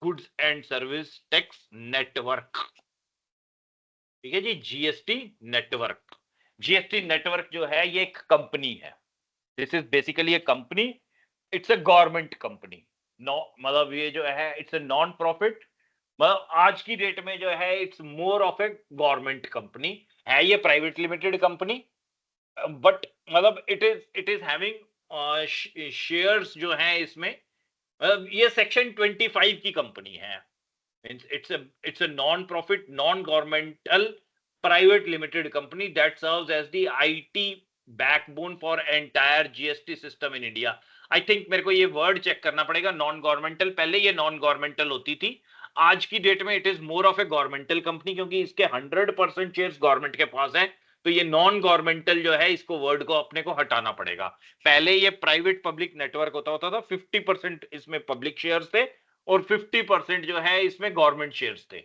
Goods and service tax network. ठीक है जी, जीएसटी नेटवर्क। जीएसटी नेटवर्क जो है ये एक कंपनी है। This is basically a company, it's a government company. No मतलब ये जो है इट्स अ नॉन प्रॉफिट, मतलब आज की डेट में जो है it's more of A government company है। ये प्राइवेट लिमिटेड कंपनी, बट मतलब इट इज हैविंग शेयर्स जो हैं इसमें, मतलब ये सेक्शन 25 की कंपनी है। It's a non-profit, non-governmental, private limited company that serves as the IT backbone for entire GST system in India. I think मेरे को ये वर्ड चेक करना पड़ेगा, नॉन गवर्नमेंटल। पहले ये नॉन गवर्नमेंटल होती थी, आज की डेट में it is more of A governmental company, क्योंकि इसके 100% शेयर्स गवर्नमेंट के पास है। तो ये नॉन गवर्नमेंटल जो है, इसको वर्ड को अपने को हटाना पड़ेगा। पहले ये प्राइवेट पब्लिक नेटवर्क होता था, 50% इसमें पब्लिक शेयर्स थे और 50% जो है इसमें गवर्नमेंट शेयर्स थे।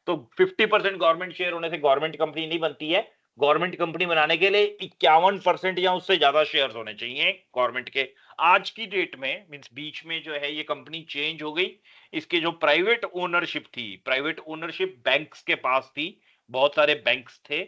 तो 50% गवर्नमेंट शेयर होने से गवर्नमेंट कंपनी नहीं बनती है। गवर्नमेंट कंपनी बनाने के लिए 51% या उससे ज्यादा शेयर्स होने चाहिए गवर्नमेंट के। आज की डेट में मींस बीच में जो है ये कंपनी चेंज हो गई। इसके जो प्राइवेट ओनरशिप थी, प्राइवेट ओनरशिप बैंक्स के पास थी। बहुत सारे बैंक्स थे,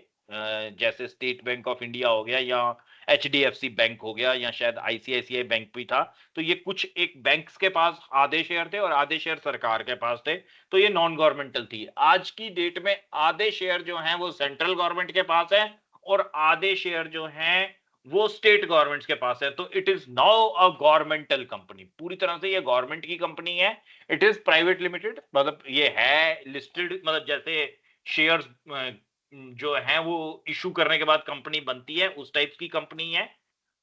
जैसे स्टेट बैंक ऑफ इंडिया हो गया, या एचडीएफसी बैंक हो गया, या शायद आईसीआईसीआई बैंक भी था। तो ये कुछ एक बैंक्स के पास आधे शेयर थे और आधे शेयर सरकार के पास थे। तो ये नॉन गवर्नमेंटल थी। आज की डेट में आधे शेयर जो हैं वो सेंट्रल गवर्नमेंट के पास है और आधे शेयर जो हैं वो स्टेट गवर्नमेंट्स के पास है। तो it is now a governmental company, पूरी तरह से ये गवर्नमेंट की कंपनी है। इट इज प्राइवेट लिमिटेड, मतलब ये है लिस्टेड, मतलब जैसे शेयर्स जो है वो इशू करने के बाद कंपनी बनती है, उस टाइप की कंपनी है।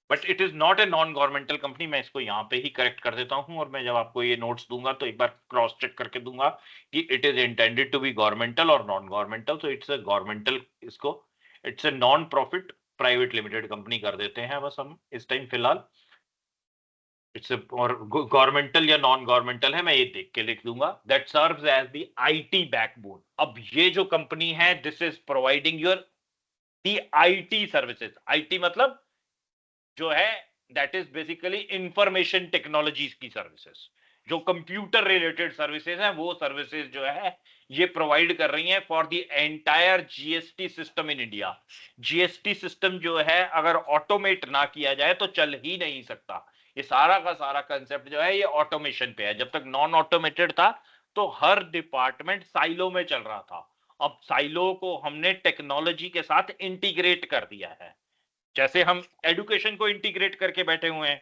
But it is not a non governmental company. मैं इसको यहाँ पे ही करेक्ट कर देता हूँ, और मैं जब आपको ये नोट्स दूंगा तो एक बार क्रॉस चेक करके दूंगा कि it is intended to be governmental और नॉन गवर्नमेंटल। तो इट्स अ गवर्नमेंटल, इसको it's a non profit private limited company कर देते हैं बस हम इस टाइम फिलहाल। इट्स और गवर्नमेंटल या नॉन गवर्नमेंटल है मैं ये देख के लिख दूंगा। That serves as the IT backbone. अब ये जो कंपनी है, this is providing your the IT services. IT मतलब जो है that is basically information technologies की सर्विसेज। जो कंप्यूटर रिलेटेड सर्विसेज हैं वो सर्विसेज जो है ये प्रोवाइड कर रही हैं for the entire GST system in India. GST system जो है अगर ऑटोमेट ना किया जाए तो चल ही नहीं सकता। ये सारा का सारा कंसेप्ट जो है ये ऑटोमेशन पे है। जब तक नॉन ऑटोमेटेड था तो हर डिपार्टमेंट साइलो में चल रहा था। अब साइलो को हमने टेक्नोलॉजी के साथ इंटीग्रेट कर दिया है। जैसे हम एडुकेशन को इंटीग्रेट करके बैठे हुए हैं।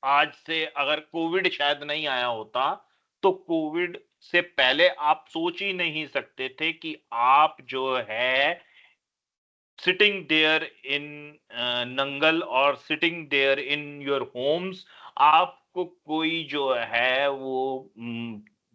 आज से अगर कोविड शायद नहीं आया होता तो कोविड से पहले आप सोच ही नहीं सकते थे कि आप जो है सिटिंग देयर इन नंगल और sitting there in your homes, आपको कोई जो है वो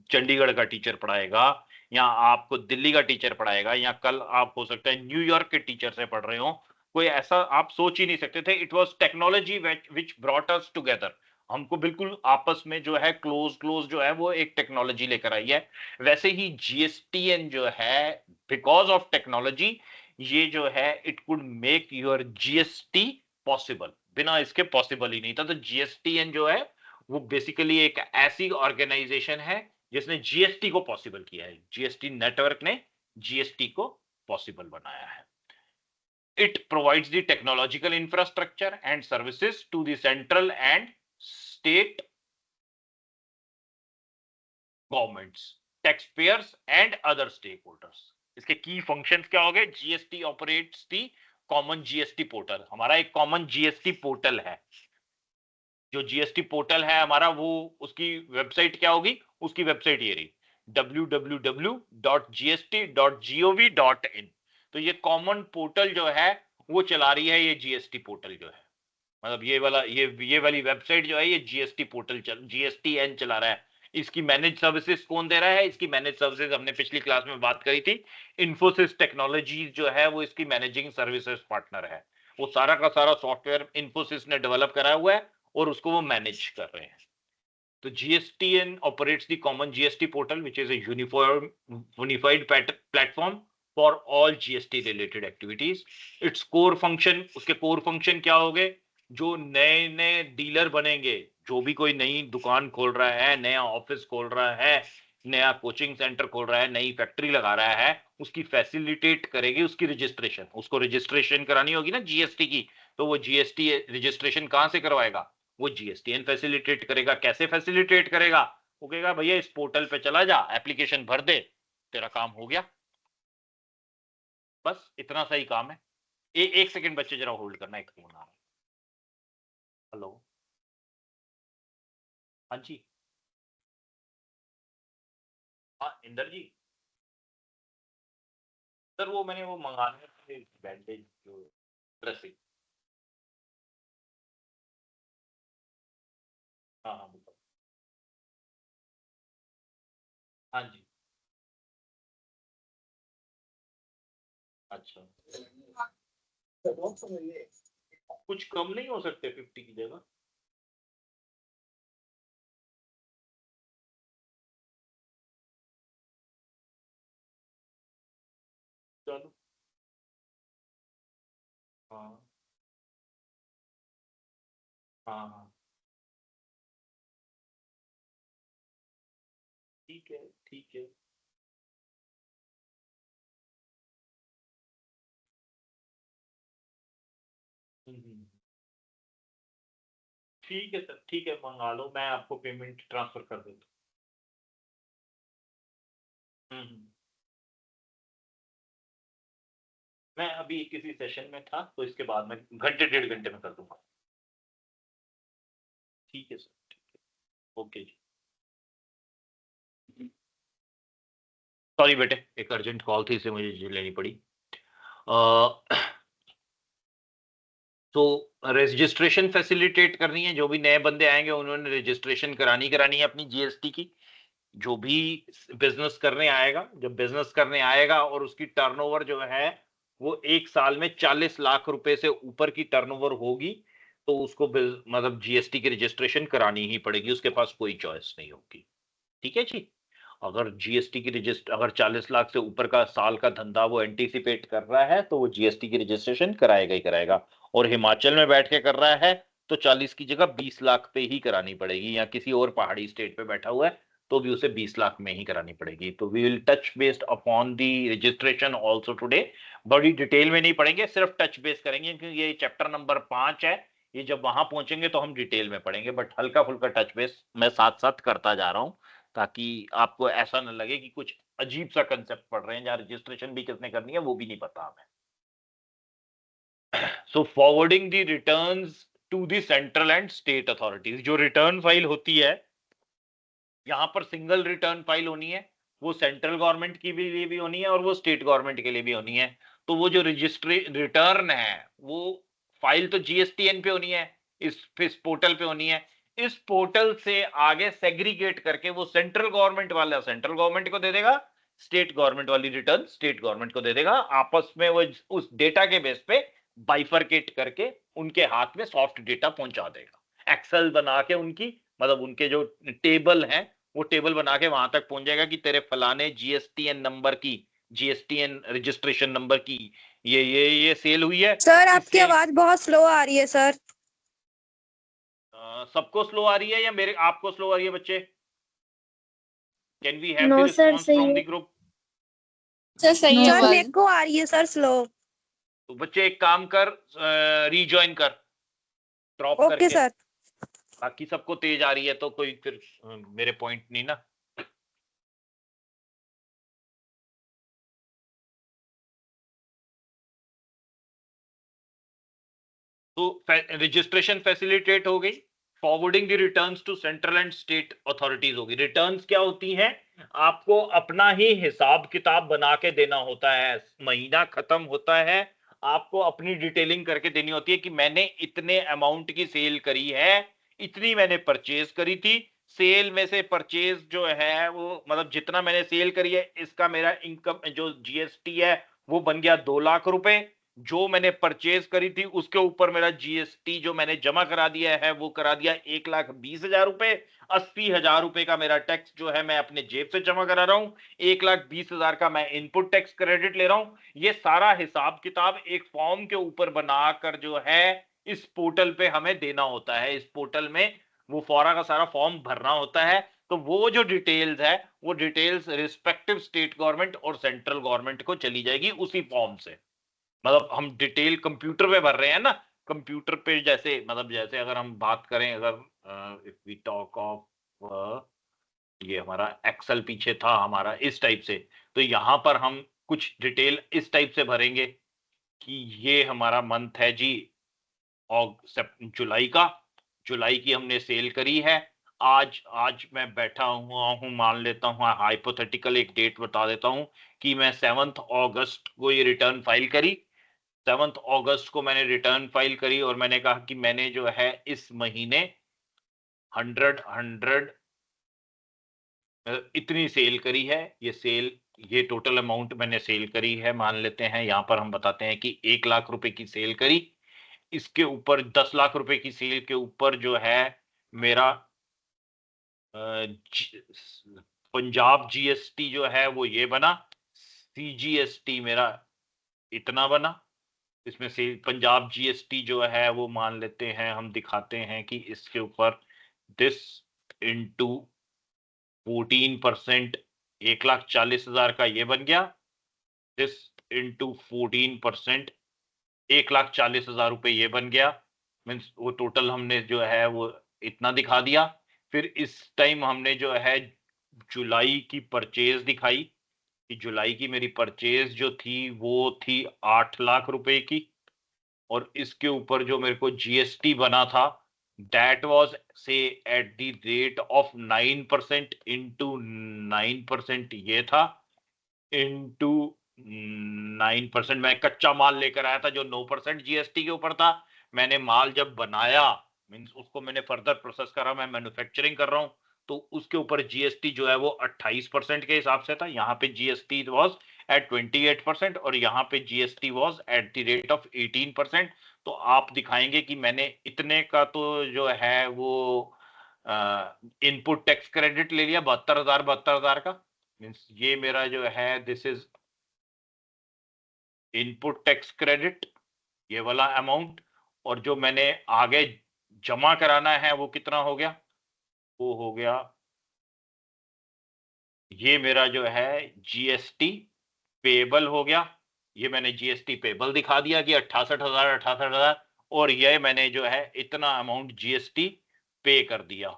चंडीगढ़ का टीचर पढ़ाएगा, या आपको दिल्ली का टीचर पढ़ाएगा, या कल आप हो सकता है न्यूयॉर्क के टीचर से पढ़ रहे हो। कोई ऐसा आप सोच ही नहीं सकते थे। It was technology which brought us together. हमको बिल्कुल आपस में जो है क्लोज क्लोज जो है वो एक टेक्नोलॉजी लेकर आई है। वैसे ही जीएसटीएन जो है बिकॉज ऑफ टेक्नोलॉजी, ये जो है it could make your GST possible. बिना इसके पॉसिबल ही नहीं था। तो जीएसटीएन जो है वो बेसिकली एक ऐसी ऑर्गेनाइजेशन है जिसने जीएसटी को पॉसिबल किया है। जीएसटी नेटवर्क ने जीएसटी को पॉसिबल बनाया है। It provides the technological infrastructure and services to the central and state governments, tax payers and other stake holders. इसके की फंक्शंस क्या हो गए? GST operates the common GST portal. हमारा एक कॉमन जीएसटी पोर्टल है। जो जीएसटी पोर्टल है हमारा, वो उसकी वेबसाइट क्या होगी? उसकी वेबसाइट ये रही, www.gst.gov.in। तो ये कॉमन पोर्टल जो है वो चला रही है ये जीएसटी पोर्टल जो है, मतलब ये वाली वेबसाइट जो है ये जीएसटी पोर्टल जीएसटीएन चला रहा है। इसकी मैनेज सर्विसेज कौन दे रहा है? इसकी मैनेज सर्विसेज हमने पिछली क्लास में बात करी थी, इन्फोसिस टेक्नोलॉजीज जो है वो इसकी मैनेजिंग सर्विसेज पार्टनर है। वो सारा का सारा सॉफ्टवेयर इन्फोसिस ने डेवलप करा हुआ है और उसको वो मैनेज कर रहे हैं। तो GSTN operates the common GST portal, which is a unified platform for all GST related activities. Its core function, उसके core function क्या हो गए? जो नए नए डीलर बनेंगे, जो भी कोई नई दुकान खोल रहा है, नया ऑफिस खोल रहा है, नया कोचिंग सेंटर खोल रहा है, नई फैक्ट्री लगा रहा है, उसकी फैसिलिटेट करेगी उसकी रजिस्ट्रेशन। उसको रजिस्ट्रेशन करानी होगी ना जीएसटी की, तो वो जीएसटी रजिस्ट्रेशन कहां से करवाएगा? वो जीएसटीएन फैसिलिटेट करेगा। कैसे फैसिलिटेट करेगा? वो कहेगा भैया इस पोर्टल पे चला जा, एप्लीकेशन भर दे, तेरा काम हो गया। बस इतना सा ही काम है। एक सेकंड बच्चे, जरा होल्ड करना, एक फोन आ रहा है। हेलो, हाँ जी, हाँ इंदर जी। सर वो मैंने वो मंगाने थे बैंडेज, जो ड्रेसिंग। हाँ हाँ बताओ। हाँ जी। अच्छा, कुछ कम नहीं हो सकते 50 की जगह? चलो। हाँ हाँ हाँ, ठीक है ठीक है। हम्म। ठीक है सर, ठीक है, मंगा लो, मैं आपको पेमेंट ट्रांसफर कर देता हूँ। मैं अभी किसी सेशन में था, तो इसके बाद मैं घंटे 1.5 घंटे में कर दूंगा। ठीक है सर, ठीक है, ओके जी। सॉरी बेटे, एक अर्जेंट कॉल थी, इसे मुझे लेनी पड़ी। तो रजिस्ट्रेशन फैसिलिटेट करनी है, जो भी नए बंदे आएंगे उन्होंने रजिस्ट्रेशन करानी करानी है अपनी जीएसटी की। जो भी बिजनेस करने आएगा, जब बिजनेस करने आएगा और उसकी टर्नओवर जो है वो एक साल में 40 लाख रुपए से ऊपर की टर्नओवर होगी, तो उसको मतलब जीएसटी की रजिस्ट्रेशन करानी ही पड़ेगी, उसके पास कोई चॉइस नहीं होगी। ठीक है जी। अगर जीएसटी की रजिस्टर, अगर 40 लाख से ऊपर का साल का धंधा वो एंटीसिपेट कर रहा है, तो वो जीएसटी की रजिस्ट्रेशन कराएगा ही कराएगा। और हिमाचल में बैठ के कर रहा है, तो 40 की जगह 20 लाख पे ही करानी पड़ेगी, या किसी और पहाड़ी स्टेट पे बैठा हुआ है तो भी उसे 20 लाख में ही करानी पड़ेगी। तो we will touch based upon the registration also today. बड़ी डिटेल में नहीं पढ़ेंगे, सिर्फ टच बेस करेंगे, क्योंकि ये चैप्टर नंबर 5 है। ये जब वहां पहुंचेंगे तो हम डिटेल में पढ़ेंगे, बट हल्का फुल्का टच बेस मैं साथ साथ करता जा रहा हूँ, ताकि आपको ऐसा न लगे कि कुछ अजीब सा कंसेप्ट पढ़ रहे हैं, जहां रजिस्ट्रेशन भी किसने करनी है वो भी नहीं पता हमें। So forwarding the returns to the central and state authorities. जो रिटर्न फाइल होती है, यहाँ पर सिंगल रिटर्न फाइल होनी है, वो सेंट्रल गवर्नमेंट की भी लिए भी होनी है और वो स्टेट गवर्नमेंट के लिए भी होनी है। तो वो जो रजिस्ट्री रिटर्न है, वो फाइल तो जीएसटीएन पे होनी है, इस पोर्टल पे होनी है। इस पोर्टल से आगे सेग्रीगेट करके वो सेंट्रल गवर्नमेंट वाला सेंट्रल गवर्नमेंट को दे देगा, स्टेट गवर्नमेंट वाली रिटर्न स्टेट गवर्नमेंट को दे देगा। आपस में वो उस डेटा के बेस पे बाइफरकेट करके उनके हाथ में सॉफ्ट डेटा पहुंचा देगा, एक्सेल बना के उनकी, मतलब उनके जो टेबल हैं, वो टेबल बना के वहां तक पहुंच जाएगा कि तेरे फलाने जीएसटीएन नंबर की, जीएसटीएन रजिस्ट्रेशन नंबर की ये सेल हुई है। सर इस आपकी सेल आवाज बहुत स्लो आ रही है सर। सबको स्लो आ रही है या मेरे आपको स्लो आ रही है बच्चे? Can we have the no sir response सही फ्रॉम है। The group? सर सही है नो सर सर। मेरे को आ रही है सर स्लो। तो बच्चे एक काम कर, रीजॉइन कर, ड्रॉप ओके करके। सर। बाकी सबको तेज आ रही है तो कोई फिर मेरे पॉइंट नहीं ना। तो रजिस्ट्रेशन फैसिलिटेट हो गई, forwarding the returns to central and state authorities होगी। रिटर्न्स क्या होती हैं? आपको अपना ही हिसाब किताब बना के देना होता है, महीना खत्म होता है, आपको अपनी डिटेलिंग करके देनी होती है कि मैंने इतने अमाउंट की सेल करी है, इतनी मैंने परचेज करी थी, सेल में से परचेज जो है वो मतलब जितना मैंने सेल करी है, इसका मेरा इनकम जो जीएसटी है वो बन गया 2 लाख रुपए। जो मैंने परचेज करी थी उसके ऊपर मेरा जीएसटी जो मैंने जमा करा दिया है वो करा दिया 1,20,000 रुपए। 80,000 रुपए का मेरा टैक्स जो है मैं अपने जेब से जमा करा रहा हूं, 1,20,000 का मैं इनपुट टैक्स क्रेडिट ले रहा हूं। ये सारा हिसाब किताब एक फॉर्म के ऊपर बनाकर जो है इस पोर्टल पे हमें देना होता है। इस पोर्टल में वो फौरा का सारा फॉर्म भरना होता है। तो वो जो डिटेल्स है वो डिटेल्स रिस्पेक्टिव स्टेट गवर्नमेंट और सेंट्रल गवर्नमेंट को चली जाएगी उसी फॉर्म से। मतलब हम डिटेल कंप्यूटर पे भर रहे हैं ना, कंप्यूटर पे जैसे मतलब जैसे अगर हम बात करें, अगर इफ वी टॉक ऑफ ये हमारा एक्सेल पीछे था हमारा इस टाइप से, तो यहाँ पर हम कुछ डिटेल इस टाइप से भरेंगे कि ये हमारा मंथ है जी जुलाई का, जुलाई की हमने सेल करी है। आज आज मैं बैठा हुआ हूं, मान लेता हूं हाइपोथेटिकल एक डेट बता देता हूं कि मैं 7 अगस्त को ये रिटर्न फाइल करी। 7 अगस्त को मैंने रिटर्न फाइल करी और मैंने कहा कि मैंने जो है इस महीने 100 इतनी सेल करी है। ये सेल, ये टोटल अमाउंट मैंने सेल करी है, मान लेते हैं यहाँ पर हम बताते हैं कि 1 लाख रुपए की सेल करी। इसके ऊपर 10 लाख रुपए की सेल के ऊपर जो है मेरा पंजाब जीएसटी जो है वो ये बना, सीजीएसटी मेरा इतना बना। इसमें से पंजाब जीएसटी जो है वो मान लेते हैं, हम दिखाते हैं कि इसके ऊपर दिस इंटू 14%, 1,40,000 का ये बन गया। दिस इंटू 14%, 1,40,000 रुपए ये बन गया। मीन्स वो टोटल हमने जो है वो इतना दिखा दिया। फिर इस टाइम हमने जो है जुलाई की परचेज दिखाई कि जुलाई की मेरी परचेज जो थी वो थी 8 लाख रुपए की, और इसके ऊपर जो मेरे को जीएसटी बना था दैट वाज से at the rate of 9% into 9% ये था, इंटू 9% मैं कच्चा माल लेकर आया था जो 9% जीएसटी के ऊपर था। मैंने माल जब बनाया, मीन्स उसको मैंने फर्दर प्रोसेस करा, मैं मैन्युफैक्चरिंग कर रहा हूं, तो उसके ऊपर जीएसटी जो है वो 28% के हिसाब से था। यहाँ पे जीएसटी वाज एट 28% और यहाँ पे GST was at the rate of 18%। तो आप दिखाएंगे कि मैंने इतने का तो जो है वो इनपुट टैक्स क्रेडिट ले लिया 72,000 का। मीन्स ये मेरा जो है this is input tax credit, ये वाला अमाउंट। और जो मैंने आगे जमा कराना है वो कितना हो गया, वो हो गया ये मेरा जो है जीएसटी पेबल हो गया। ये मैंने जीएसटी पेबल दिखा दिया कि 68,000 और ये मैंने जो है इतना अमाउंट जीएसटी पे कर दिया।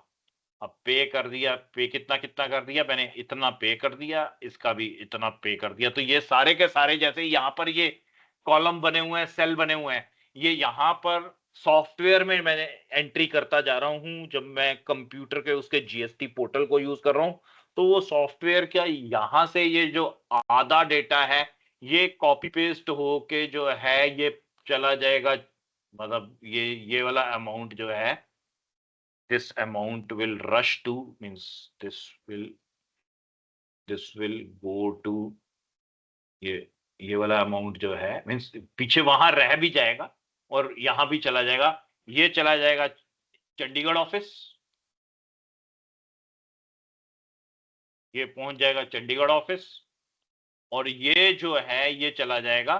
अब पे कर दिया, पे कितना कितना कर दिया मैंने, इतना पे कर दिया, इसका भी इतना पे कर दिया। तो ये सारे के सारे जैसे यहाँ पर ये कॉलम बने हुए हैं, सेल बने हुए हैं, ये यहाँ पर सॉफ्टवेयर में मैंने एंट्री करता जा रहा हूं। जब मैं कंप्यूटर के उसके जीएसटी पोर्टल को यूज कर रहा हूं तो वो सॉफ्टवेयर क्या यहां से ये जो आधा डेटा है ये कॉपी पेस्ट होके जो है ये चला जाएगा। मतलब ये वाला अमाउंट जो है this amount will rush to, means this will go to ये ये वाला अमाउंट जो है मीन्स पीछे वहां रह भी जाएगा और यहां भी चला जाएगा। ये चला जाएगा चंडीगढ़ ऑफिस, ये पहुंच जाएगा चंडीगढ़ ऑफिस, और ये जो है ये चला जाएगा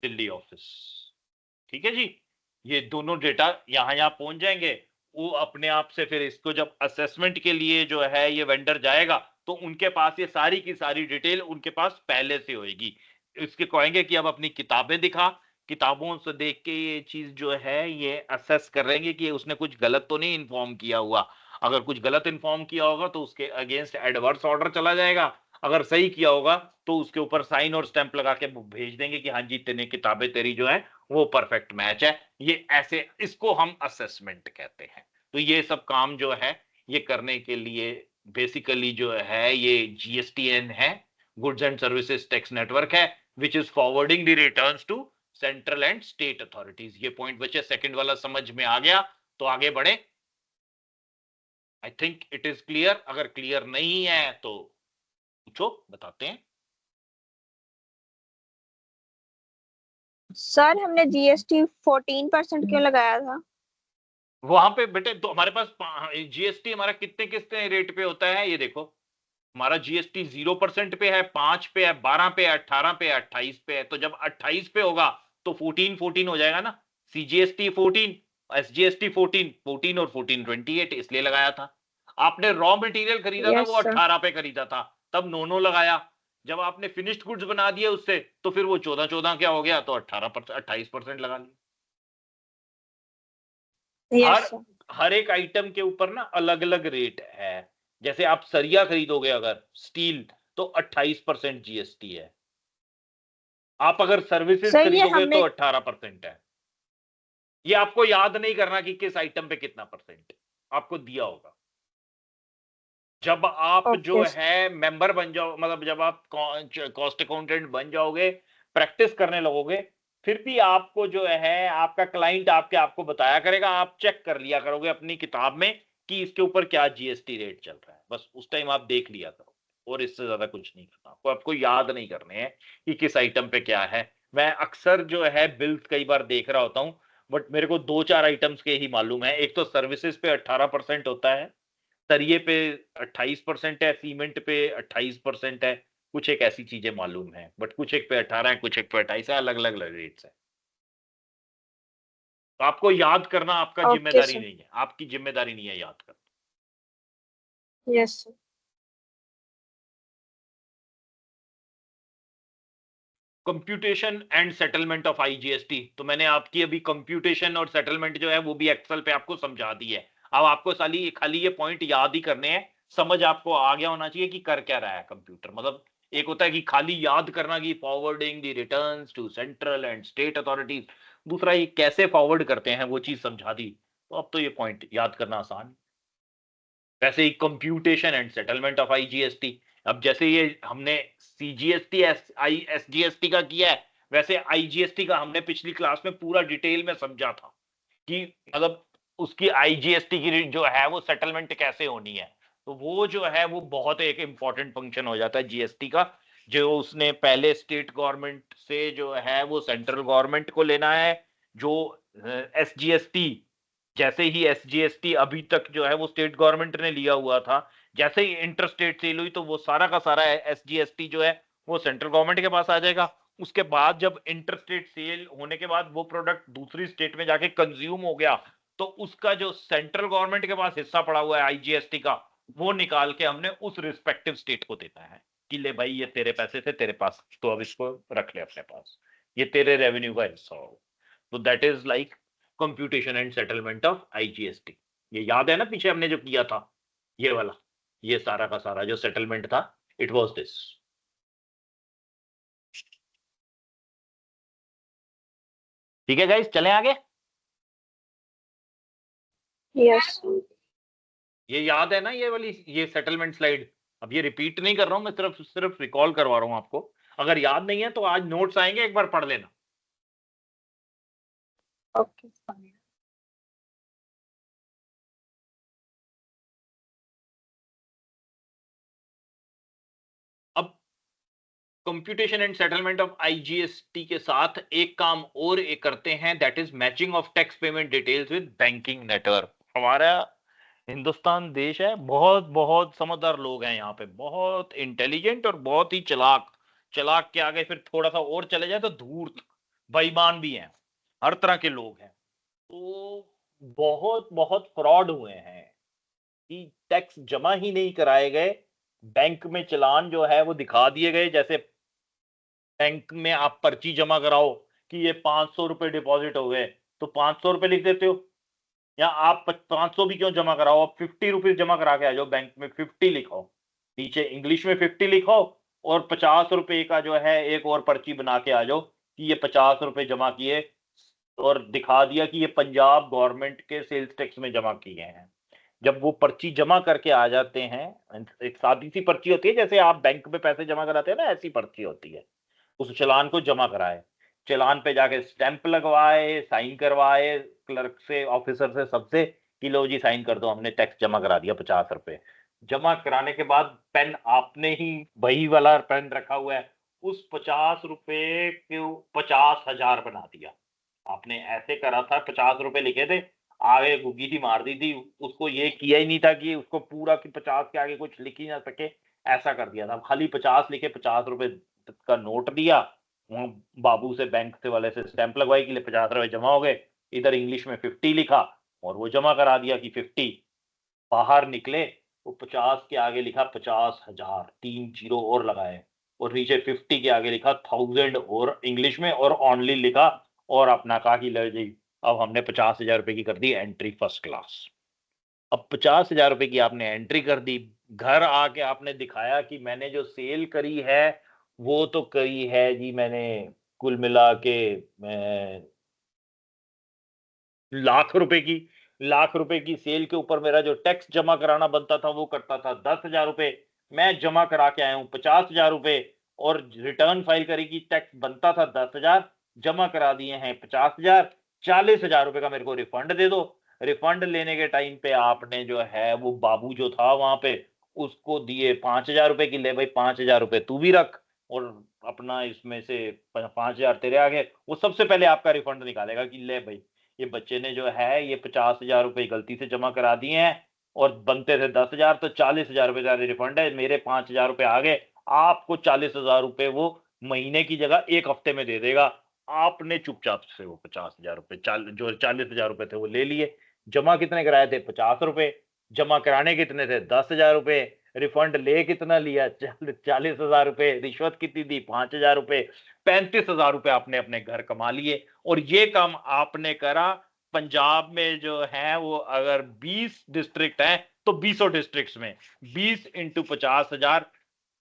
दिल्ली ऑफिस। ठीक है जी, ये दोनों डेटा यहां पहुंच जाएंगे। वो अपने आप से फिर इसको जब असेसमेंट के लिए जो है ये वेंडर जाएगा तो उनके पास ये सारी की सारी डिटेल उनके पास पहले से होगी। इसके कहेंगे कि अब अपनी किताबें दिखा, किताबों से देख के ये चीज जो है ये असेस करेंगे कि उसने कुछ गलत तो नहीं इन्फॉर्म किया हुआ। अगर कुछ गलत इन्फॉर्म किया होगा तो उसके अगेंस्ट एडवर्स ऑर्डर चला जाएगा, अगर सही किया होगा तो उसके ऊपर साइन और स्टैंप लगा के भेज देंगे कि हाँ जी तेने किताबें तेरी जो है वो परफेक्ट मैच है। ये ऐसे इसको हम असेसमेंट कहते हैं। तो ये सब काम जो है ये करने के लिए बेसिकली जो है ये जीएसटीएन है, goods and services tax network है, which is forwarding the returns to central and state authorities. ये पॉइंट बचे, सेकंड वाला समझ में आ गया तो आगे बढ़े। I think it is clear, अगर क्लियर नहीं है तो पूछो, बताते हैं। सर हमने जीएसटी 14% क्यों लगाया था? वहां पे बेटे तो हमारे पास जीएसटी हमारा कितने कितने रेट पे होता है ये देखो। हमारा जीएसटी 0% पे है, 5 पे है, 12 पे है, 18 पे है, 28 पे है। तो जब 28 पे होगा तो 14 14 हो जाएगा ना, CGST 14, SGST 14 और 14 28 इसलिए लगाया था। आपने रॉ मटेरियल खरीदा था यस वो सर 18 पे खरीदा था, तब नो लगाया। जब आपने फिनिश्ड गुड्स बना दिए उससे, तो फिर वो 14 क्या हो गया, तो 18% 28% लगा लिया। यस हर सर हर एक आइटम के ऊपर ना अलग अलग रेट है। जैसे आप सरिया खरीदोगे अगर स्टील, तो 28% जीएसटी है। आप अगर सर्विसेज सर ये खरीदोगे तो हमने 18% है। ये आपको याद नहीं करना कि किस आइटम पे कितना परसेंट, आपको दिया होगा। जब आप जो ओके है मेंबर बन जाओ, मतलब जब आप कॉस्ट अकाउंटेंट बन जाओगे, प्रैक्टिस करने लगोगे, फिर भी आपको जो है आपका क्लाइंट आपको बताया करेगा, आप चेक कर लिया करोगे अपनी किताब में कि इसके ऊपर क्या जीएसटी रेट चल रहा है। बस उस टाइम आप देख लिया करो, और इससे ज्यादा कुछ नहीं करना आपको याद नहीं करने हैं कि किस आइटम पे क्या है। मैं अक्सर जो है बिल्स कई बार देख रहा होता हूँ, बट मेरे को 2-4 आइटम्स के ही मालूम है। एक तो सर्विसेज पे 18% होता है, सरिये पे 28% है, सीमेंट पे 28% है। कुछ एक ऐसी चीजें मालूम है, बट कुछ एक पे 18 है, कुछ एक पे 28 है, अलग अलग रेट्स है। तो आपको याद करना आपका ओके जिम्मेदारी सर नहीं है, आपकी जिम्मेदारी नहीं है याद करना। Yes sir computation and settlement of IGST, तो मैंने आपकी अभी कंप्यूटेशन और सेटलमेंट जो है वो भी एक्सेल पे आपको समझा दी है। अब आपको खाली ये पॉइंट याद ही करने हैं, समझ आपको आ गया होना चाहिए कि कर क्या रहा है कंप्यूटर। मतलब एक होता है कि खाली याद करना कि forwarding the returns to central and state authorities, दूसरा ये कैसे फॉरवर्ड करते हैं वो चीज समझा दी, तो अब तो ये पॉइंट याद करना आसान है। वैसे ही computation and settlement of IGST, अब जैसे ये हमने सीजीएसटी एसजीएसटी का किया है, वैसे आईजीएसटी का हमने पिछली क्लास में पूरा डिटेल में समझा था कि मतलब उसकी आईजीएसटी की जो है वो सेटलमेंट कैसे होनी है। तो वो जो है वो बहुत एक इंपॉर्टेंट फंक्शन हो जाता है जीएसटी का, जो उसने पहले स्टेट गवर्नमेंट से जो है वो सेंट्रल गवर्नमेंट को लेना है। जो एसजीएसटी, जैसे ही एसजीएसटी अभी तक जो है वो स्टेट गवर्नमेंट ने लिया हुआ था, जैसे ही इंटर स्टेट सेल हुई तो वो सारा का सारा एसजीएसटी जो है वो सेंट्रल गवर्नमेंट के पास आ जाएगा। उसके बाद जब इंटर स्टेट सेल होने के बाद वो प्रोडक्ट दूसरी स्टेट में जाके कंज्यूम हो गया, तो उसका जो सेंट्रल गवर्नमेंट के पास हिस्सा पड़ा हुआ है आईजीएसटी का, वो निकाल के हमने उस रिस्पेक्टिव स्टेट को देना है कि ले भाई ये तेरे पैसे थे तेरे पास, तो अब इसको रख ले अपने पास, ये तेरे रेवेन्यू का हिस्सा हो। तो that is like computation and settlement of IGST. ये याद है ना पीछे हमने जो किया था, ये वाला, ये सारा का सारा जो सेटलमेंट था, इट वाज दिस। ठीक है गाइस, चलें आगे। यस ये याद है ना ये वाली, ये सेटलमेंट स्लाइड। अब ये रिपीट नहीं कर रहा हूं मैं, सिर्फ सिर्फ रिकॉल करवा रहा हूं आपको। अगर याद नहीं है तो आज नोट्स आएंगे, एक बार पढ़ लेना। ओके अब computation and settlement of IGST के साथ एक काम और एक करते हैं, that is matching of tax payment details with banking network. हमारा हिंदुस्तान देश है, बहुत बहुत समझदार लोग हैं यहाँ पे, बहुत इंटेलिजेंट और बहुत ही चालाक। चालाक के आगे फिर थोड़ा सा और चले जाए तो धूर्त, बेईमान भी हैं, हर तरह के लोग हैं। तो बहुत बहुत फ्रॉड हुए हैं कि टैक्स जमा ही नहीं कराए गए, बैंक में चालान जो है वो दिखा दिए गए। जैसे बैंक में आप पर्ची जमा कराओ कि ये 500 रुपए डिपॉजिट हो गए, तो 500 रुपए लिख देते हो। या आप 500 भी क्यों जमा कराओ, आप 50 रुपीज जमा करा के आ जाओ, बैंक में 50 लिखो, नीचे इंग्लिश में 50 लिखो, और 50 रुपए का जो है एक और पर्ची बना के आ जाओ कि ये 50 रुपए जमा किए, और दिखा दिया कि ये पंजाब गवर्नमेंट के सेल्स टैक्स में जमा किए हैं। जब वो पर्ची जमा करके आ जाते हैं, एक सादी सी पर्ची होती है, जैसे आप बैंक में पैसे जमा कराते हैं ना, ऐसी पर्ची होती है। उस चालान को जमा कराए, चालान पे जाके स्टैंप लगवाए, साइन करवाए क्लर्क से, ऑफिसर से, सबसे कि लो जी साइन कर दो, हमने टैक्स जमा करा दिया 50 रुपए। जमा कराने के बाद पेन आपने ही वही वाला पेन रखा हुआ है, उस 50 रुपए को 50,000 बना दिया। आपने ऐसे करा था, 50 रुपए लिखे थे, आगे घुग्गी सी मार दी थी, उसको ये किया ही नहीं था कि उसको पूरा कि 50 के आगे कुछ लिख ही ना सके, ऐसा कर दिया था। खाली 50 लिखे, 50 रुपए का नोट दिया, वहां बाबू से बैंक से वाले से स्टैंप लगवाई कि 50 रुपए जमा हो गए, इधर इंग्लिश में 50 लिखा और वो जमा करा दिया कि 50। बाहर निकले तो 50 के आगे लिखा 50,000, 3 जीरो और लगाए, और नीचे 50 के आगे लिखा 1000 और इंग्लिश में और ओनली लिखा, और अपना कहा कि ले जी अब हमने 50,000 रुपए की कर दी एंट्री फर्स्ट क्लास। अब 50,000 रुपए की आपने एंट्री कर दी, घर आके आपने दिखाया कि मैंने जो सेल करी है वो तो करी है जी मैंने कुल मिला के लाख रुपए की सेल के ऊपर मेरा जो टैक्स जमा कराना बनता था वो करता था 10,000 रुपए, मैं जमा करा के आया हूं 50,000 रुपए, और रिटर्न फाइल करेगी टैक्स बनता था 10,000, जमा करा दिए हैं 50,000, 40,000 रुपए का मेरे को रिफंड दे दो। रिफंड लेने के टाइम पे आपने जो है वो बाबू जो था वहां पे उसको दिए 5,000 रुपए की, ले भाई 5,000 रुपए तू भी रख और अपना इसमें से 5,000 तेरे आगे। वो सबसे पहले आपका रिफंड निकालेगा कि ले भाई ये बच्चे ने जो है ये 50,000 रुपए गलती से जमा करा दिए हैं और बनते थे 10,000, तो 40,000 रुपए का रिफंड है, मेरे 5,000 रुपए आ गए, आपको 40,000 रुपए वो महीने की जगह 1 हफ्ते में दे देगा। आपने चुपचाप से वो 50,000 रुपए जो 40,000 रुपए थे वो ले लिए। जमा कितने कराए थे? 50 रुपए। जमा कराने कितने थे? 10,000 रुपए। रिफंड ले कितना लिया? 40,000 रुपए। रिश्वत कितनी दी? 5,000 रुपए। 35,000 रुपए आपने अपने घर कमा लिए, और ये काम आपने करा। पंजाब में जो है वो अगर 20 डिस्ट्रिक्ट हैं तो 20 डिस्ट्रिक्ट्स में 20 इंटू 50,000,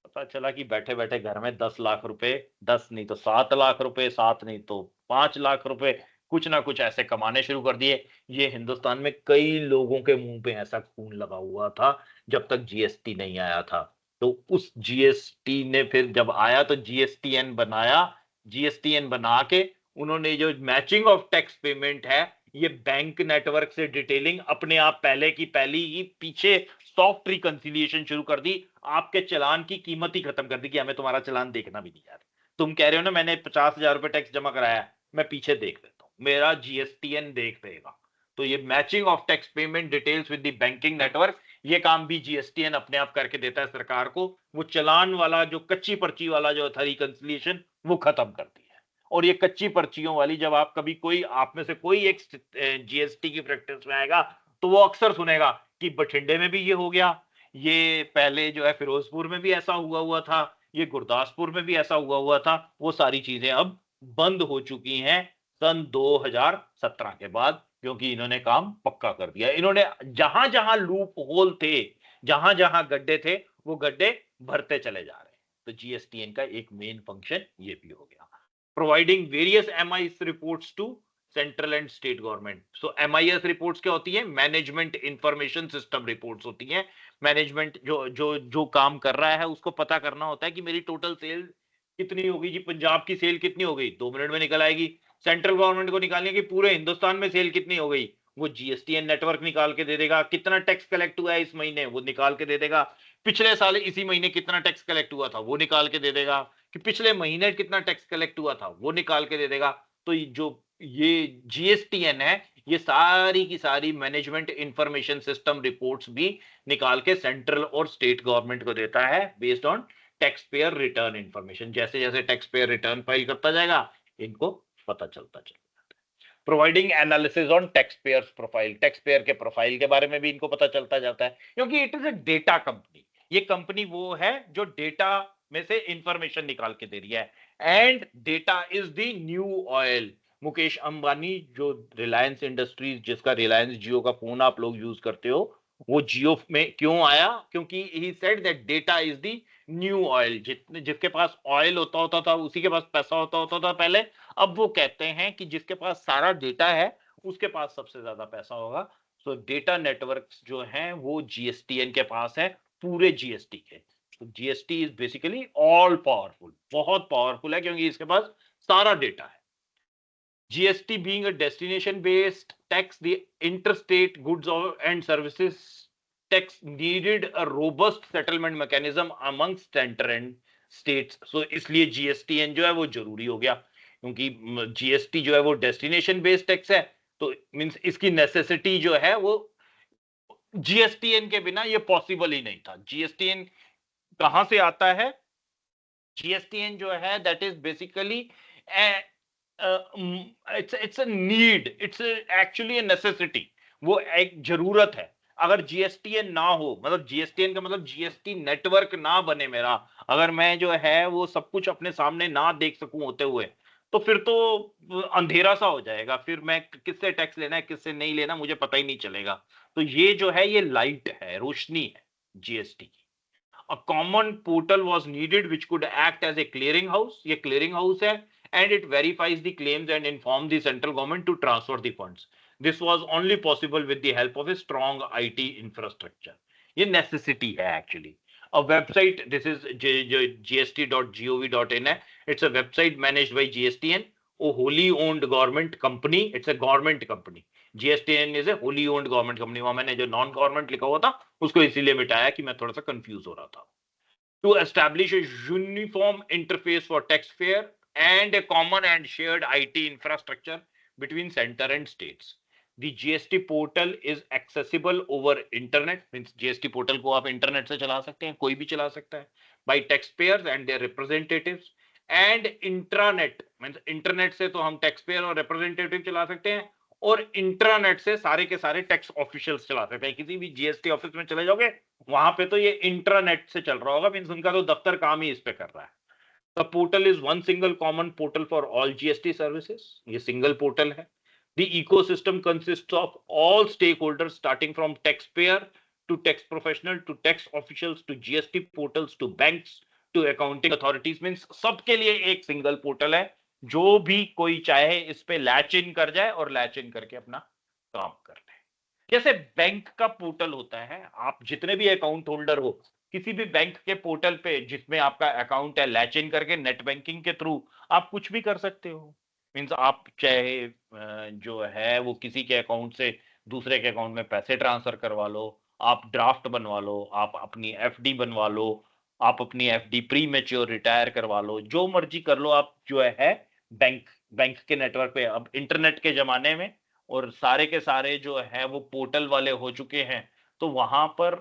पता चला कि बैठे बैठे घर में 10 लाख रुपए, 10 नहीं तो 7 लाख रुपए, 7 नहीं तो 5 लाख रुपए, कुछ ना कुछ ऐसे कमाने शुरू कर दिए। ये हिंदुस्तान में कई लोगों के मुंह पे ऐसा खून लगा हुआ था जब तक जीएसटी नहीं आया था। तो उस जीएसटी ने फिर जब आया तो जीएसटीएन बनाया। जीएसटीएन बना के उन्होंने जो मैचिंग ऑफ टैक्स पेमेंट है, ये बैंक नेटवर्क से डिटेलिंग अपने आप पहले की पहली ही पीछे सॉफ्ट रिकंसिलिएशन शुरू कर दी। आपके चालान की कीमत ही खत्म कर दी कि हमें तुम्हारा चालान देखना भी नहीं यार। तुम कह रहे हो ना मैंने 50,000 रुपए टैक्स जमा कराया, मैं पीछे देख लेता हूं, मेरा जीएसटीएन देख देगा। तो ये matching of tax payment details with the banking network, ये काम भी जीएसटीएन अपने आप करके देता है सरकार को। वो चालान वाला जो कच्ची पर्ची वाला जो था रिकंसिलिएशन, वो खत्म करती है। और ये कच्ची पर्चियों वाली जब आप कभी कोई आप में से कोई एक जीएसटी की प्रैक्टिस में आएगा तो वो अक्सर सुनेगा कि बठिंडे में भी ये हो गया, ये पहले जो है फिरोजपुर में भी ऐसा हुआ था, ये गुरदासपुर में भी ऐसा हुआ था। वो सारी चीजें अब बंद हो चुकी हैं सन 2017 के बाद, क्योंकि इन्होंने काम पक्का कर दिया। इन्होंने जहां जहां लूप होल थे, जहां जहां गड्ढे थे, वो गड्ढे भरते चले जा रहे हैं। तो जीएसटीएन का एक मेन फंक्शन ये भी हो गया। Providing various MIS reports to central and state government. So MIS reports क्या होती है? मैनेजमेंट इंफॉर्मेशन सिस्टम रिपोर्ट्स होती हैं। मैनेजमेंट जो काम कर रहा है उसको पता करना होता है कि मेरी टोटल सेल कितनी होगी जी, पंजाब की सेल कितनी हो गई, 2 मिनट में निकल आएगी। सेंट्रल गवर्नमेंट को निकालने की पूरे हिंदुस्तान में सेल कितनी हो गई, वो जीएसटीएन नेटवर्क निकाल के दे देगा। कितना टैक्स कलेक्ट हुआ है इस महीने, वो निकाल के दे देगा। पिछले साल इसी महीने कितना टैक्स कलेक्ट हुआ था, वो निकाल के दे देगा। कि पिछले महीने कितना टैक्स कलेक्ट हुआ था, वो निकाल के दे देगा। तो जो ये जीएसटीएन है, ये सारी की सारी मैनेजमेंट इंफॉर्मेशन सिस्टम रिपोर्ट्स भी निकाल के सेंट्रल और स्टेट गवर्नमेंट को देता है based on tax payer return information. जैसे जैसे टैक्स पेयर रिटर्न फाइल करता जाएगा, इनको पता चलता चलेगा। Providing analysis on tax payer profile, tax payer के प्रोफाइल के बारे में भी इनको पता चलता जाता है, क्योंकि it is a data company. ये कंपनी वो है जो डेटा में से इंफॉर्मेशन निकाल के दे रही है। And data is the new oil. Mukesh Ambani जो रिलायंस इंडस्ट्रीज, जिसका रिलायंस जियो का फोन आप लोग यूज करते हो, वो जियो में क्यों आया? क्योंकि he said that data is the new oil. जिसके पास ऑयल होता होता था उसी के पास पैसा होता होता था पहले। अब वो कहते हैं कि जिसके पास सारा डेटा है उसके पास सबसे ज्यादा पैसा होगा। सो डेटा नेटवर्क्स जो हैं वो जीएसटीएन के पास है, पूरे जीएसटी के। तो GST is basically all powerful, बहुत पावरफुल है क्योंकि इसके पास सारा डेटा है। GST being a destination based tax, the interstate goods and services tax needed a robust settlement mechanism amongst center and states. So इसलिए GSTN जो है वो जरूरी हो गया, क्योंकि GST जो है वो डेस्टिनेशन बेस्ड टैक्स है। तो मींस इसकी नेसेसिटी जो है वो GSTN के बिना ये पॉसिबल ही नहीं था। GSTN कहां से आता है? GSTN जो है that is basically it's a need, it's actually a necessity, वो एक जरूरत है। अगर जीएसटीएन ना हो, मतलब जीएसटीएन का मतलब जीएसटी नेटवर्क ना बने मेरा, अगर मैं जो है वो सब कुछ अपने सामने ना देख सकूं होते हुए, तो फिर तो अंधेरा सा हो जाएगा, फिर मैं किससे टैक्स लेना है किससे नहीं लेना मुझे पता ही नहीं चलेगा। तो ये जो है ये लाइट है, रोशनी है जीएसटी की। A common portal was needed which could act as a clearing house. ये clearing house है, and it verifies the claims and inform the central government to transfer the funds. This was only possible with the help of a strong IT infrastructure. ये necessity है actually. A website, this is gst.gov.in है. It's a website managed by GSTN, a wholly owned government company. It's a government company. GSTN is a wholly owned government company. वहां मैंने जो non government लिखा हुआ था उसको इसीलिए मिटाया कि मैं थोड़ा सा कंफ्यूज हो रहा था। To establish a uniform interface for taxpayer and a common and shared IT infrastructure between center and states. The GST portal is accessible over internet, means GST portal को आप इंटरनेट से चला सकते हैं, कोई भी चला सकता है, by taxpayers and their representatives, and intranet, means internet से तो हम टैक्सपेयर और रिप्रेजेंटेटिव चला सकते हैं, और इंट्रानेट से सारे के सारे टैक्स ऑफिशियल्स चला सकते हैं। किसी भी जीएसटी ऑफिस में चले जाओगे वहां पे तो ये इंट्रानेट से चल रहा होगा, मीन्स उनका तो दफ्तर काम ही इस पे कर रहा है। The portal is one single common portal for all GST services, ये सिंगल पोर्टल है। The ecosystem consists of all stake holders starting from tax payer to tax professional to tax officials to GST portals to banks to accounting authorities, means सबके लिए एक single portal है, जो भी कोई चाहे इस पे लैच इन कर जाए और लैच इन करके अपना काम कर ले। जैसे बैंक का पोर्टल होता है, आप जितने भी अकाउंट होल्डर हो किसी भी बैंक के पोर्टल पे जिसमें आपका अकाउंट है, लैच इन करके नेट बैंकिंग के थ्रू आप कुछ भी कर सकते हो। मीन्स आप चाहे जो है वो किसी के अकाउंट से दूसरे के अकाउंट में पैसे ट्रांसफर करवा लो, आप ड्राफ्ट बनवा लो, आप अपनी एफडी बनवा लो, आप अपनी एफडी प्री मेच्योर रिटायर करवा लो, जो मर्जी कर लो आप जो है बैंक बैंक के नेटवर्क पे। अब इंटरनेट के जमाने में और सारे के सारे जो है वो पोर्टल वाले हो चुके हैं, तो वहां पर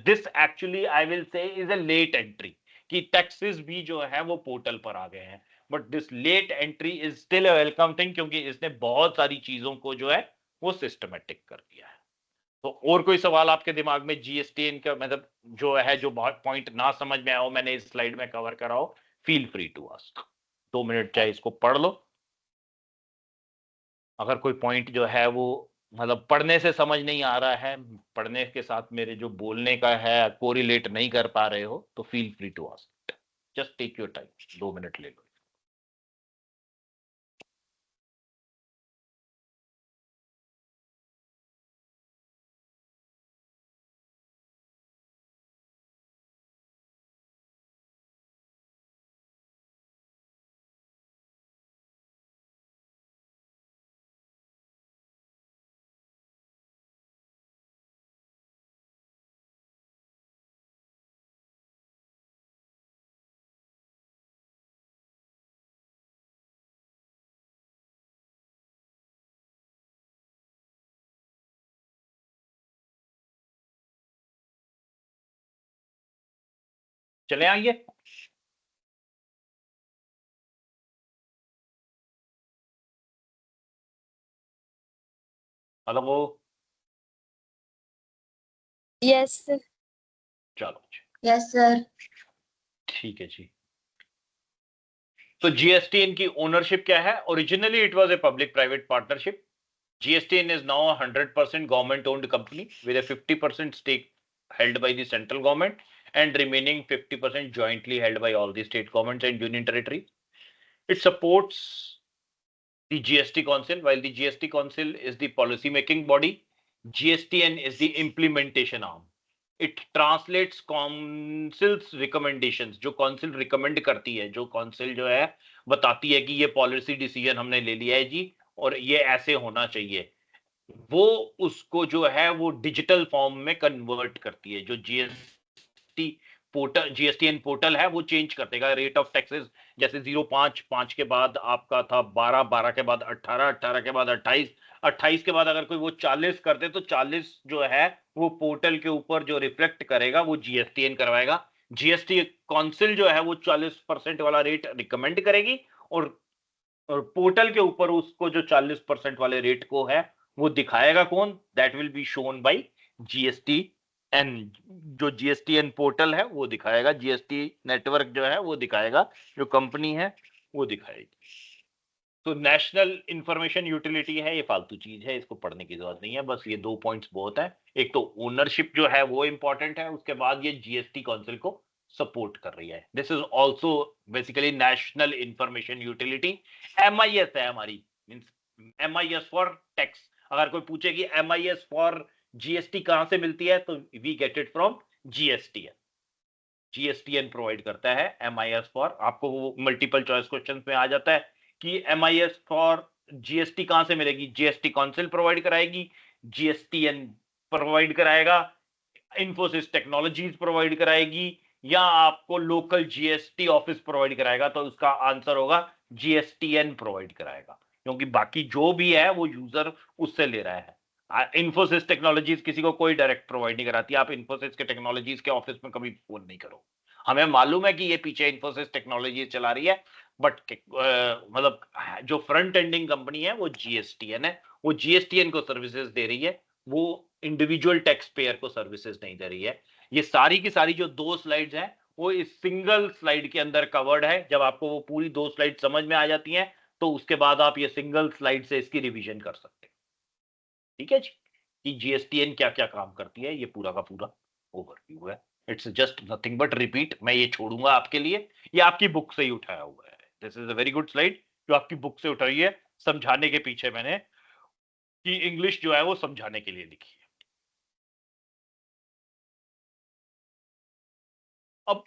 this actually I will say is a late entry, कि टैक्सेस भी जो है वो पोर्टल पर आ गए हैं, but this late entry is still a welcome thing, क्योंकि इसने बहुत सारी चीजों को जो है वो सिस्टमेटिक कर दिया है। तो और कोई सवाल आपके दिमाग में जीएसटी इनका मतलब जो है, जो पॉइंट ना समझ में आया हो, मैंने इस स्लाइड में कवर करा हो, feel free to ask. 2 minute चाहे इसको पढ़ लो, अगर कोई पॉइंट जो है वो मतलब पढ़ने से समझ नहीं आ रहा है, पढ़ने के साथ मेरे जो बोलने का है कोरिलेट नहीं कर पा रहे हो, तो feel free to ask, just take your time, 2 minute ले लो। चले आइए। हेलो। Yes sir. चलो जी, यस सर। ठीक है जी। तो जीएसटी इनकी ओनरशिप क्या है? Originally it was a public private partnership. GSTN is now a 100% government-owned company with a 50% stake held by the central government and remaining 50% jointly held by all the state governments and union territories. It supports the GST Council. While the GST Council is the policy-making body, GSTN is the implementation arm. It translates council's recommendations, जो council recommend करती है, जो council जो है बताती है कि ये policy decision हमने ले लिया है जी और ये ऐसे होना चाहिए, वो उसको जो है वो डिजिटल फॉर्म में कन्वर्ट करती है। जो जीएसटी पोर्टल, जीएसटीएन पोर्टल है, वो चेंज कर देगा रेट ऑफ टैक्सेस। जैसे 0.5, 5 के बाद आपका था 12, 12 के बाद 18, 18 के बाद 28, 28 के बाद अगर कोई वो 40 कर दे तो 40 जो है वो पोर्टल के ऊपर जो रिफ्लेक्ट करेगा वो जीएसटीएन करवाएगा। जीएसटी काउंसिल जो है वो 40% वाला रेट रिकमेंड करेगी और और पोर्टल के ऊपर उसको जो 40% वाले रेट को है वो दिखाएगा कौन? That will be shown by GSTN। जो GSTN पोर्टल है वो दिखाएगा, GST नेटवर्क जो है वो दिखाएगा, जो कंपनी है वो दिखाएगी। तो नेशनल इंफॉर्मेशन यूटिलिटी है, ये फालतू चीज है, इसको पढ़ने की जरूरत नहीं है, बस ये 2 पॉइंट्स बहुत है। एक तो ओनरशिप जो है वो इंपॉर्टेंट है, उसके बाद ये GST काउंसिल को सपोर्ट कर रही है। This is also basically national information utility. MIS है हमारी, मींस MIS फॉर टैक्स। अगर कोई पूछे कि MIS फॉर GST कहां से मिलती है, तो we get it from GSTN। GSTN provide करता है MIS फॉर, आपको वो मल्टीपल चॉइस क्वेश्चन में आ जाता है कि MIS फॉर GST कहां से मिलेगी? GST काउंसिल प्रोवाइड कराएगी, GSTN प्रोवाइड कराएगा, इंफोसिस टेक्नोलॉजीज प्रोवाइड कराएगी, या आपको लोकल GST ऑफिस प्रोवाइड कराएगा? तो उसका आंसर होगा GSTN प्रोवाइड कराएगा, क्योंकि बाकी जो भी है वो यूजर उससे ले रहा है। इंफोसिस टेक्नोलॉजीज किसी को कोई डायरेक्ट प्रोवाइड नहीं कराती। आप इंफोसिस के टेक्नोलॉजीज के ऑफिस में कभी फोन नहीं करो। हमें मालूम है कि ये पीछे इंफोसिस टेक्नोलॉजी चला रही है, बट मतलब जो फ्रंट एंडिंग कंपनी है वो GSTN है। वो GSTN को सर्विसेज दे रही है, वो इंडिविजुअल टैक्स पेयर को सर्विसेज नहीं दे रही है। ये सारी की सारी जो 2 स्लाइड्स हैं वो इस सिंगल स्लाइड के अंदर कवर्ड है। जब आपको वो पूरी 2 स्लाइड समझ में आ जाती हैं, तो उसके बाद आप ये सिंगल स्लाइड से इसकी रिवीजन कर सकते हैं। ठीक है जी, कि GSTN क्या क्या काम करती है, ये पूरा का पूरा ओवरव्यू है। It's just nothing but repeat. मैं ये छोड़ूंगा आपके लिए, ये आपकी बुक से ही उठाया हुआ है। This is a very good slide जो आपकी बुक से उठाई है, समझाने के पीछे मैंने, कि इंग्लिश जो है वो समझाने के लिए लिखी है। अब